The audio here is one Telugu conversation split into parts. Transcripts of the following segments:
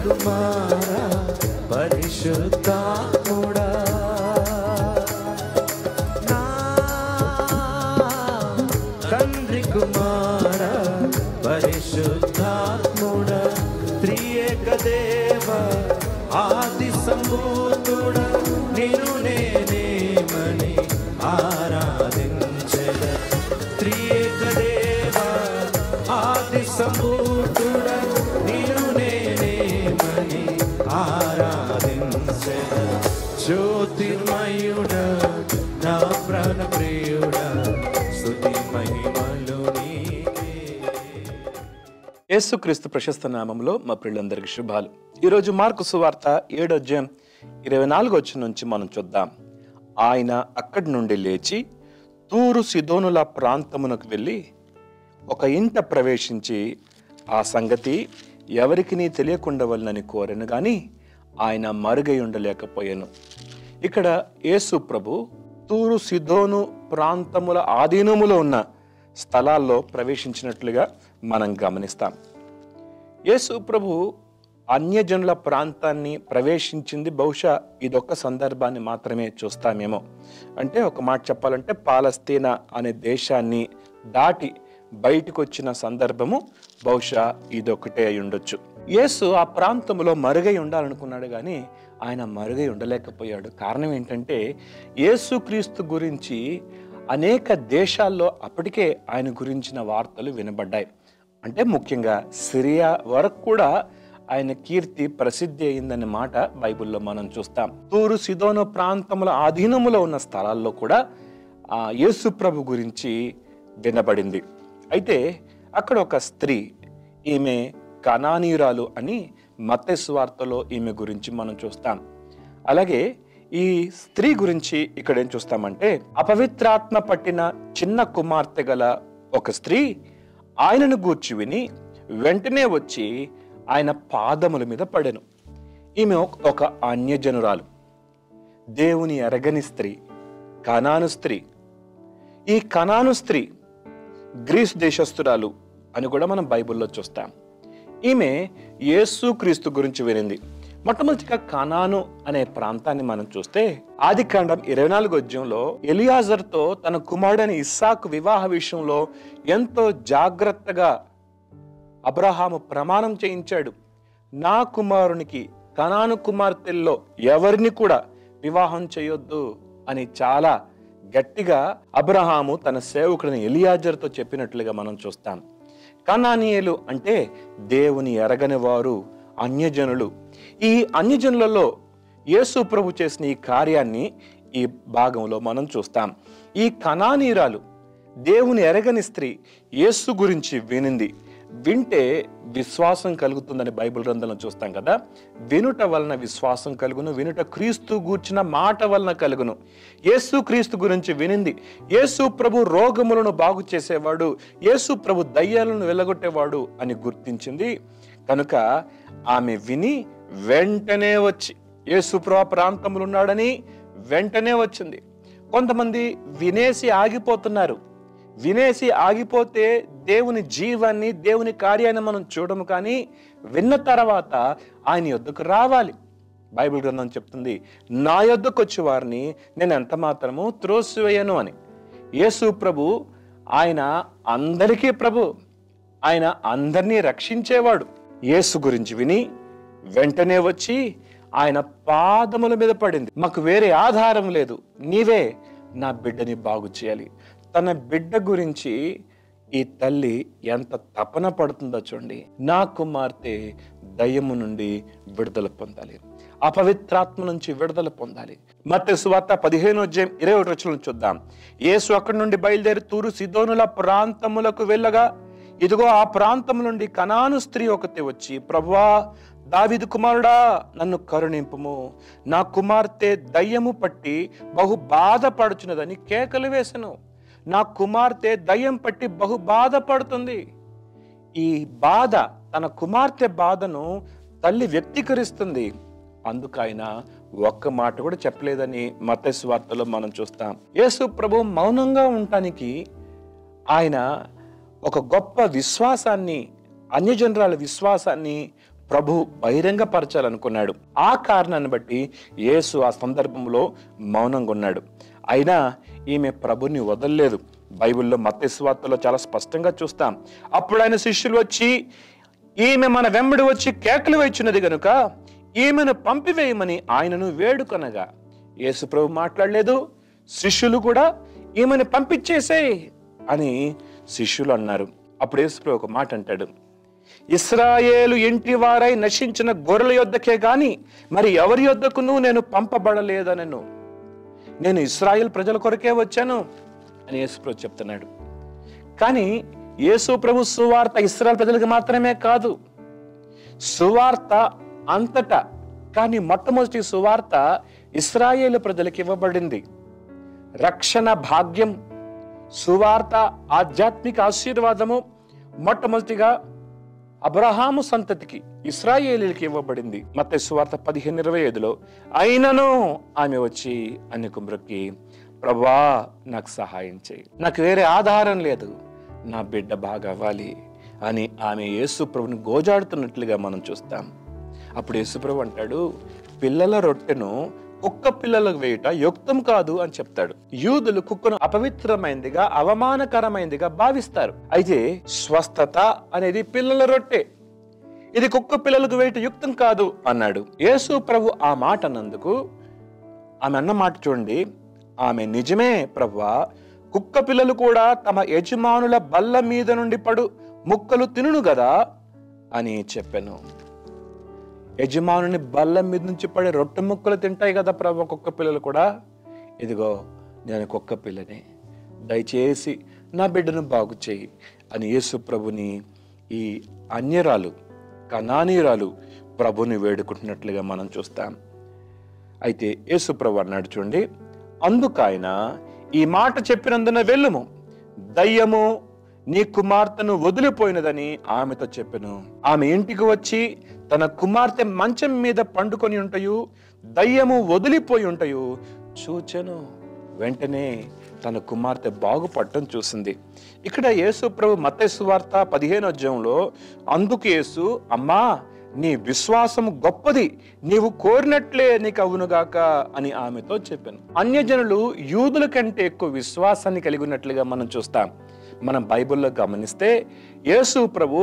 కుమార పరిశుద్ధాత్ముడా నా తండ్రి కుమార పరిశుద్ధాత్ముడా త్రియేక దేవ ఆది సంభూతుడా నిన్ను నేనేమని ఆరాధించెద త్రియేక దేవ ఆది సంభూతుడా నిన్ను నేనేమని ఆరాధించెద జ్యోతిర్మయుడా నా ప్రాణ ప్రియుడా స్తుతి మహిమలు నీకే. యేసుక్రీస్తు ప్రశస్త నామములో మా ప్రియులందరికీ శుభాలు. ఈరోజు మార్కు సువార్త 7:24 నుంచి మనం చూద్దాం. ఆయన అక్కడి నుండి లేచి తూరు సిదోనుల ప్రాంతమునకు వెళ్ళి ఒక ఇంట ప్రవేశించి ఆ సంగతి ఎవరికి తెలియకుండవలనని కోరెను గాని ఆయన మరుగై ఉండలేకపోయాను. ఇక్కడ యేసు ప్రభు తూరు సిదోను ప్రాంతముల ఆధీనములో ఉన్న స్థలాల్లో ప్రవేశించినట్లుగా మనం గమనిస్తాం. యేసు ప్రభు అన్యజనుల ప్రాంతాన్ని ప్రవేశించింది బహుశా ఇదొక సందర్భాన్ని మాత్రమే చూస్తామేమో. అంటే ఒక మాట చెప్పాలంటే పాలస్తీనా అనే దేశాన్ని దాటి బయటకు వచ్చిన సందర్భము బహుశా ఇదొకటే అయి ఉండొచ్చు. యేసు ఆ ప్రాంతంలో మరుగై ఉండాలనుకున్నాడు కానీ ఆయన మరుగై ఉండలేకపోయాడు. కారణం ఏంటంటే యేసుక్రీస్తు గురించి అనేక దేశాల్లో అప్పటికే ఆయన గురించిన వార్తలు వినబడ్డాయి. అంటే ముఖ్యంగా సిరియా వరకు కూడా ఆయన కీర్తి ప్రసిద్ధి అయిందనే మాట బైబిల్లో మనం చూస్తాం. తూరు సిదోను ప్రాంతముల ఆధీనములో ఉన్న స్థలాల్లో కూడా యేసు ప్రభు గురించి వినబడింది. అయితే అక్కడ ఒక స్త్రీ, ఈమె కనానీయురాలు అని మత్తయి సువార్తలో ఈమె గురించి మనం చూస్తాం. అలాగే ఈ స్త్రీ గురించి ఇక్కడ ఏం చూస్తామంటే అపవిత్రాత్మ పట్టిన చిన్న కుమార్తె గల ఒక స్త్రీ ఆయనను గూర్చి విని వెంటనే వచ్చి ఆయన పాదముల మీద పడెను. ఈమె ఒక అన్యజనురాలు, దేవుని ఎరగని స్త్రీ, కనాను స్త్రీ. ఈ కనాను స్త్రీ గ్రీస్ దేశస్తురాలు అని కూడా మనం బైబిల్లో చూస్తాం. ఈమె యేసుక్రీస్తు గురించి వినింది. మొట్టమొదటిగా కనాను అనే ప్రాంతాన్ని మనం చూస్తే ఆదికాండం 24 ఎలియాజర్తో తన కుమారుడైన ఇస్సాకు వివాహ విషయంలో ఎంతో జాగ్రత్తగా అబ్రహాము ప్రమాణం చేయించాడు. నా కుమారునికి కనాను కుమార్తెల్లో ఎవరిని కూడా వివాహం చేయొద్దు అని చాలా గట్టిగా అబ్రహాము తన సేవకుడిని ఎలియాజర్తో చెప్పినట్లుగా మనం చూస్తాం. కనానీయులు అంటే దేవుని ఎరగని వారు, అన్యజనులు. ఈ అన్యజనులలో యేసు ప్రభు చేసిన ఈ కార్యాన్ని ఈ భాగంలో మనం చూస్తాం. ఈ కనానీయురాలు దేవుని ఎరగని స్త్రీ యేసు గురించి వినింది. వింటే విశ్వాసం కలుగుతుందని బైబిల్ గ్రంథంలో చూస్తాం కదా. వినుట వలన విశ్వాసం కలుగును, వినుట క్రీస్తు గూర్చిన మాట వలన కలుగును. యేసు క్రీస్తు గురించి వినింది. యేసు ప్రభు రోగములను బాగు చేసేవాడు, యేసు ప్రభు దయ్యాలను వెళ్ళగొట్టేవాడు అని గుర్తించింది. కనుక ఆమె విని వెంటనే వచ్చి యేసు ప్రభు ప్రాంతంలో ఉన్నాడని వెంటనే వచ్చింది. కొంతమంది వినేసి ఆగిపోతున్నారు. వినేసి ఆగిపోతే దేవుని జీవాన్ని, దేవుని కార్యాన్ని మనం చూడము. కానీ విన్న తర్వాత ఆయన యొద్దకు రావాలి. బైబిల్ గ్రంథం చెప్తుంది, నా యొద్దకు వచ్చే వారిని నేను ఎంత మాత్రము త్రోసివేయను అని. యేసు ప్రభు ఆయన అందరికీ ప్రభు, ఆయన అందరినీ రక్షించేవాడు. యేసు గురించి విని వెంటనే వచ్చి ఆయన పాదముల మీద పడింది. మాకు వేరే ఆధారం లేదు, నీవే నా బిడ్డని బాగు చేయాలి. తన బిడ్డ గురించి ఈ తల్లి ఎంత తపన పడుతుందో చూడండి. నా కుమార్తె దయ్యము నుండి విడుదల పొందాలి, అపవిత్రాత్మ నుంచి విడుదల పొందాలి. మత్తయి సువార్త 15:21 చూద్దాం. యేసు అక్కడి నుండి బయలుదేరి తూరు సిదోనుల ప్రాంతములకు వెళ్ళగా ఇదిగో ఆ ప్రాంతం నుండి కనాను స్త్రీ ఒకటి వచ్చి, ప్రభువా దావీదు కుమారుడా నన్ను కరుణింపుము, నా కుమార్తె దయ్యము పట్టి బహు బాధపడుచున్నదని కేకలు వేసెను. నా కుమార్తె దయ్యం పట్టి బహు బాధపడుతుంది. ఈ బాధ, తన కుమార్తె బాధను తల్లి వ్యక్తీకరిస్తుంది. అందుకు ఆయన ఒక్క మాట కూడా చెప్పలేదని మత్తయి సువార్తలో మనం చూస్తాం. యేసు ప్రభు మౌనంగా ఉండటానికి ఆయన ఒక గొప్ప విశ్వాసాన్ని, అన్యజనురాల విశ్వాసాన్ని ప్రభు బహిరంగపరచాలనుకున్నాడు. ఆ కారణాన్ని బట్టి యేసు ఆ సందర్భంలో మౌనంగా ఉన్నాడు. అయినా ఈమె ప్రభుని వదలలేదు. బైబిల్లో మత్తయి సువార్తలో చాలా స్పష్టంగా చూస్తాం. అప్పుడు ఆయన శిష్యులు వచ్చి, ఈమె మన వెంబడి వచ్చి కేకలు వేయుచున్నది గనుక ఈమెను పంపివేయమని ఆయనను వేడుకొనగా యేసు ప్రభు మాట్లాడలేదు. శిష్యులు కూడా ఈమెను పంపించేసేయ్ అని శిష్యులు అన్నారు. అప్పుడు యేసు ప్రభు ఒక మాట అంటాడు, ఇశ్రాయేలు ఇంటి వారై నశించిన గొర్రెల యొద్దకే గాని మరి ఎవరి యొద్దకును నేను పంపబడలేదనను. నేను ఇశ్రాయేల్ ప్రజల కొరకే వచ్చాను అని యేసు ప్రభు చెప్తున్నాడు. కానీ యేసు ప్రభు సువార్త ఇశ్రాయేల్ ప్రజలకు మాత్రమే కాదు, సువార్త అంతటా. కానీ మొట్టమొదటి సువార్త ఇశ్రాయేలు ప్రజలకు ఇవ్వబడింది. రక్షణ భాగ్యం, సువార్త, ఆధ్యాత్మిక ఆశీర్వాదము మొట్టమొదటిగా అబ్రహాము సంతతికి, ఇశ్రాయేలీలకి ఇవ్వబడింది. మత్తయి సువార్త 15:25లో అయినను ఆమె వచ్చి అన్యకు మ్రొక్కి, ప్రభువా నాకు సహాయం చేయి, నాకు వేరే ఆధారం లేదు, నా బిడ్డ బాగా అవ్వాలి అని ఆమె యేసు ప్రభుని గోజాడుతున్నట్లుగా మనం చూస్తాం. అప్పుడు యేసు ప్రభు అంటాడు, పిల్లల రొట్టెను కుక్క పిల్లలకు వేయుట యుక్తం కాదు అని చెప్తాడు. యూదులు కుక్కను అపవిత్రమైందిగా, అవమానకరమైందిగా భావిస్తారు. అయితే స్వస్థత అనేది పిల్లల రొట్టె, ఇది కుక్క పిల్లలకు వేయుట యుక్తం కాదు అన్నాడు. యేసు ప్రభు ఆ మాట అన్నందుకు ఆమె అన్న మాట చూడండి, ఆమె నిజమే ప్రభువా, కుక్క పిల్లలు కూడా తమ యజమానుల బల్ల మీద నుండి పడు ముక్కలు తినును గదా అని చెప్పాను. యజమానుని బల్ల మీద నుంచి పడే రొట్టె ముక్కలు తింటాయి కదా ప్రభు కుక్క పిల్లలు కూడా. ఇదిగో నేను కుక్క పిల్లని, దయచేసి నా బిడ్డను బాగు చేయి అని యేసు ప్రభుని ఈ అన్యరాలు, కనానీయురాలు ప్రభుని వేడుకుంటున్నట్లుగా మనం చూస్తాం. అయితే యేసు ప్రభు అన్నాడు చూడండి, అందుకైన ఈ మాట చెప్పినందున వెళ్ళుము, దయ్యము నీ కుమార్తెను వదిలిపోయినదని ఆమెతో చెప్పెను. ఆమె ఇంటికి వచ్చి తన కుమార్తె మంచం మీద పండుకొని ఉంటయు, దయ్యము వదిలిపోయి ఉంటయు చూచెను. వెంటనే తన కుమార్తె బాగుపడటం చూసింది. ఇక్కడ యేసు ప్రభు మత్తయి సువార్త 15వ అందుకు యేసు, అమ్మా నీ విశ్వాసము గొప్పది, నీవు కోరినట్లే నీకు అవునుగాక అని ఆమెతో చెప్పాను. అన్యజనులు యూదుల కంటే ఎక్కువ విశ్వాసాన్ని కలిగి ఉన్నట్లుగా మనం చూస్తాం. మనం బైబిల్లో గమనిస్తే యేసు ప్రభు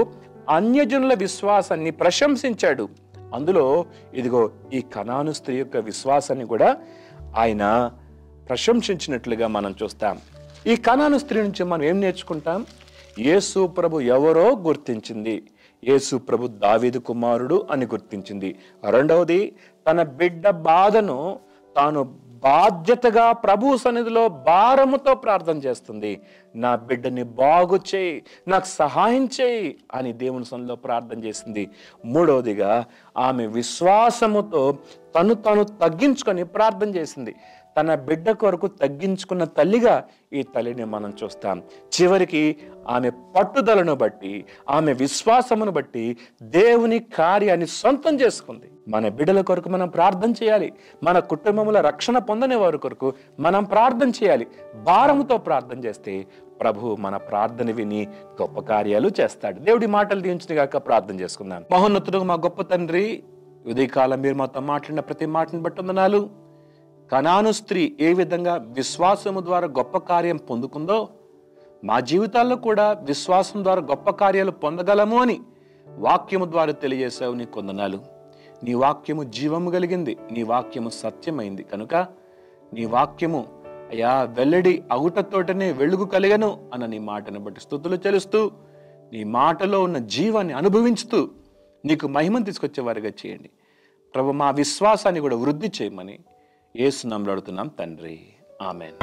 అన్యజనుల విశ్వాసాన్ని ప్రశంసించాడు. అందులో ఇదిగో ఈ కనాను స్త్రీ యొక్క విశ్వాసాన్ని కూడా ఆయన ప్రశంసించినట్లుగా మనం చూస్తాం. ఈ కనాను స్త్రీ నుంచి మనం ఏం నేర్చుకుంటాం? యేసు ప్రభు ఎవరో గుర్తించింది. యేసు ప్రభు దావీదు కుమారుడు అని గుర్తించింది. రెండవది, తన బిడ్డ బాధను తాను బాధ్యతగా ప్రభు సన్నిధిలో భారముతో ప్రార్థన చేస్తుంది. నా బిడ్డని బాగు చేయి, నాకు సహాయం చేయి అని దేవుని సన్నిధిలో ప్రార్థన చేసింది. మూడవదిగా ఆమె విశ్వాసముతో తను తగ్గించుకొని ప్రార్థన చేసింది. తన బిడ్డ కొరకు తగ్గించుకున్న తల్లిగా ఈ తల్లిని మనం చూస్తాం. చివరికి ఆమె పట్టుదలను బట్టి, ఆమె విశ్వాసమును బట్టి దేవుని కార్యాన్ని సొంతం చేసుకుంది. మన బిడ్డల కొరకు మనం ప్రార్థన చేయాలి. మన కుటుంబంలో రక్షణ పొందని వారి కొరకు మనం ప్రార్థన చేయాలి. భారముతో ప్రార్థన చేస్తే ప్రభు మన ప్రార్థన విని గొప్ప కార్యాలు చేస్తాడు. దేవుడి మాటలు దీవించుగాక. ప్రార్థన చేసుకుందాం. మహోన్నతుడు మా గొప్ప తండ్రి, ఉదయకాలం మీరు మాతో మాట్లాడిన ప్రతి మాటను బట్టి వందనాలు. కనాను స్త్రీ ఏ విధంగా విశ్వాసము ద్వారా గొప్ప కార్యం పొందుకుందో, మా జీవితాల్లో కూడా విశ్వాసం ద్వారా గొప్ప కార్యాలు పొందగలము అని వాక్యము ద్వారా తెలియజేసావు. నీ వందనాలు. నీ వాక్యము జీవము కలిగింది, నీ వాక్యము సత్యమైంది కనుక నీ వాక్యము అయ్యా వెల్లడి అవుటతోటనే వెలుగు కలిగను అన్న నీ మాటను బట్టి స్తుతులు చెల్లిస్తూ, నీ మాటలో ఉన్న జీవాన్ని అనుభవించుతూ నీకు మహిమను తీసుకొచ్చేవారిగా చేయండి ప్రభు. మా విశ్వాసాన్ని కూడా వృద్ధి చేయమని యేసు నామములో అడుగుతున్నాం తండ్రి, ఆమేన్.